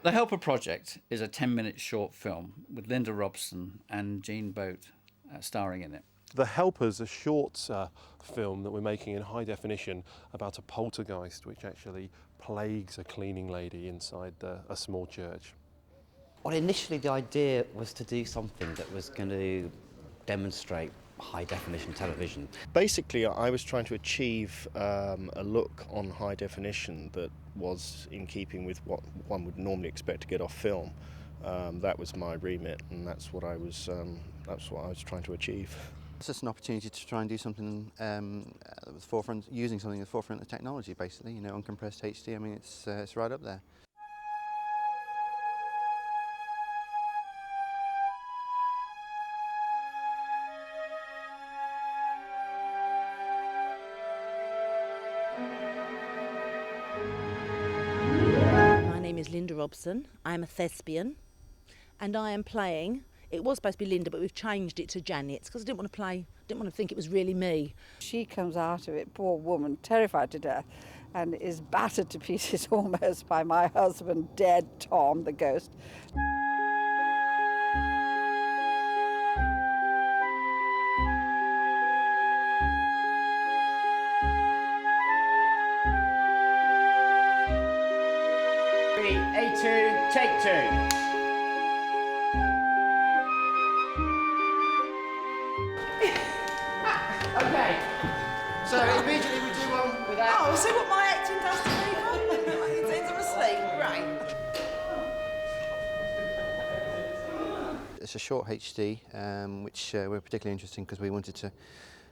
The Helper Project is a 10-minute short film with Linda Robson and Jean Boat starring in it. The Helper's a short film that we're making in high definition about a poltergeist which actually plagues a cleaning lady inside a small church. Well, initially the idea was to do something that was going to demonstrate high definition television. Basically, I was trying to achieve a look on high definition that was in keeping with what one would normally expect to get off film. That was my remit, and that's what I was trying to achieve. It's just an opportunity to try and do something that was forefront, using something at the forefront of technology, basically. You know, uncompressed HD. I mean, it's right up there. My name is Linda Robson. I am a thespian, and I am playing. It was supposed to be Linda, but we've changed it to Janet because I didn't want to think it was really me. She comes out of it, poor woman, terrified to death, and is battered to pieces almost by my husband, dead Tom, the ghost. A2, take 2. Okay, so immediately we do one without... Oh, so what my acting does to people? It sends them asleep, right? It's a short HD, which we're particularly interested in because we wanted to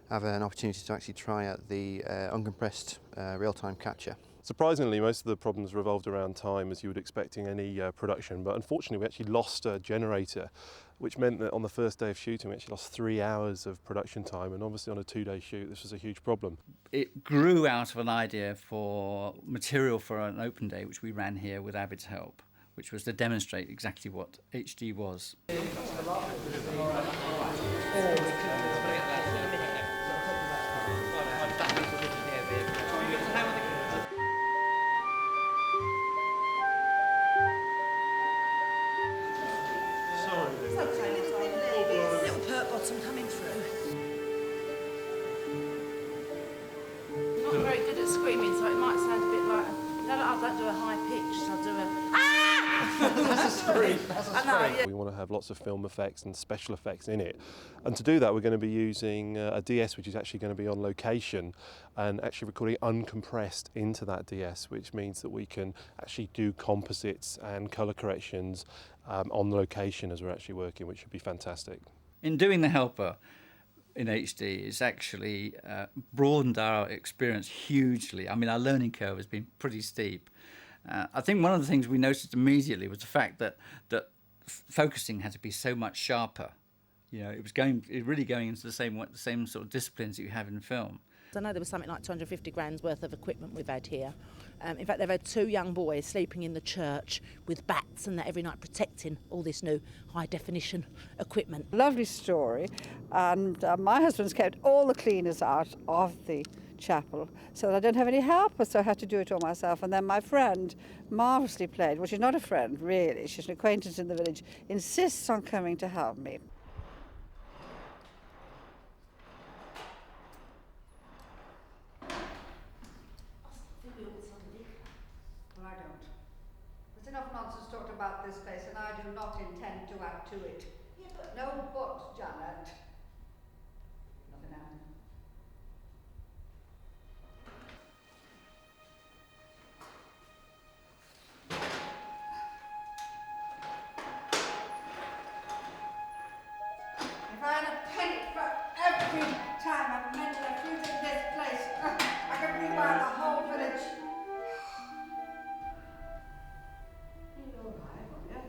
have an opportunity to actually try out the uncompressed real-time capture. Surprisingly, most of the problems revolved around time, as you would expect in any production, but unfortunately we actually lost a generator, which meant that on the first day of shooting we actually lost 3 hours of production time, and obviously on a 2-day shoot this was a huge problem. It grew out of an idea for material for an open day, which we ran here with Avid's help, which was to demonstrate exactly what HD was. Little pert bottom coming through. I'm not very good at screaming, so it might sound a bit like... No, I don't do a high pitch, I'll do a... Ah! That's a scream. That's a I know, yeah. We want to have lots of film effects and special effects in it, and to do that we're going to be using a DS which is actually going to be on location and actually recording uncompressed into that DS, which means that we can actually do composites and colour corrections on location as we're actually working, which should be fantastic. In doing The Helper in HD, it's actually broadened our experience hugely. I mean, our learning curve has been pretty steep. I think one of the things we noticed immediately was the fact that focusing had to be so much sharper. You know, it was really going into the same sort of disciplines that you have in film. I know there was something like 250 grand's worth of equipment we've had here. In fact, they've had 2 young boys sleeping in the church with bats and that every night, protecting all this new high-definition equipment. Lovely story, and my husband's kept all the cleaners out of the chapel so that I don't have any help, so I had to do it all myself. And then my friend, marvellously played, well, she's not a friend really, she's an acquaintance in the village, insists on coming to help me. Well, I don't. There's enough nonsense talked about this place, and I do not intend to add to it. Yeah, but... No but, Janet. Nothing happened. If I had a penny for every time I've mentioned a fruit in this place, I could rewind the whole village. You're all right, aren't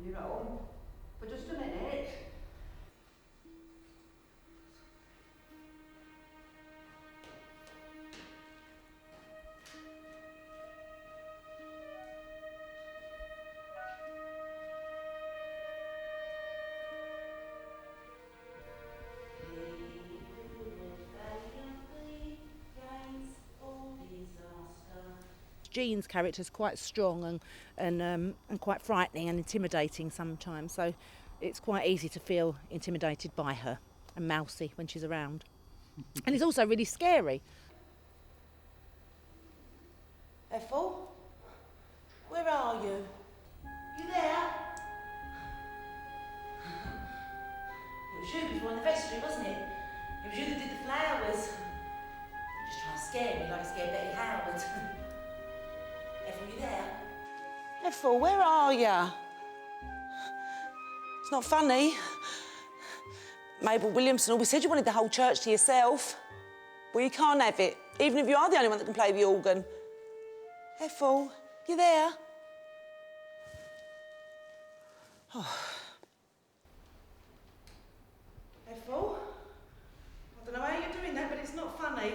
you? You know, for just a minute. Jean's character is quite strong and quite frightening and intimidating sometimes, so it's quite easy to feel intimidated by her and mousy when she's around. And it's also really scary. Ethel, where are you? You there? It was you before in the vestry, wasn't it? It was you that did the flowers. You're just trying to scare me like I scared Betty Howard. Ethel, you there? Ethel, where are you? It's not funny. Mabel Williamson always said you wanted the whole church to yourself. Well, you can't have it, even if you are the only one that can play the organ. Ethel, you there? Oh. Ethel? I don't know how you're doing that, but it's not funny.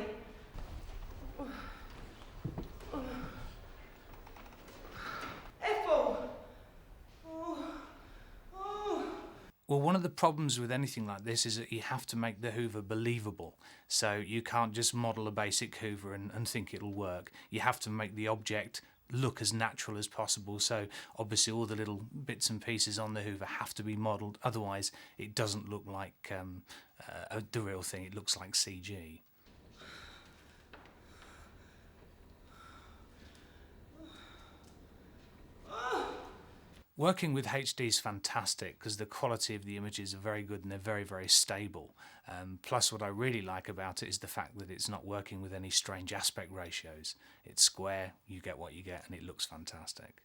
Ethel! Well, one of the problems with anything like this is that you have to make the Hoover believable. So you can't just model a basic Hoover and think it'll work. You have to make the object look as natural as possible. So obviously all the little bits and pieces on the Hoover have to be modelled. Otherwise, it doesn't look like the real thing. It looks like CG. Working with HD is fantastic because the quality of the images are very good and they're very, very stable. Plus what I really like about it is the fact that it's not working with any strange aspect ratios. It's square, you get what you get, and it looks fantastic.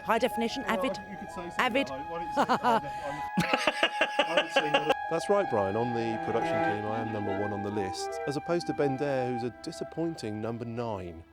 High definition, avid. Avid. That's right, Brian. On the production team, I am number 1 on the list, as opposed to Ben Dare, who's a disappointing number 9.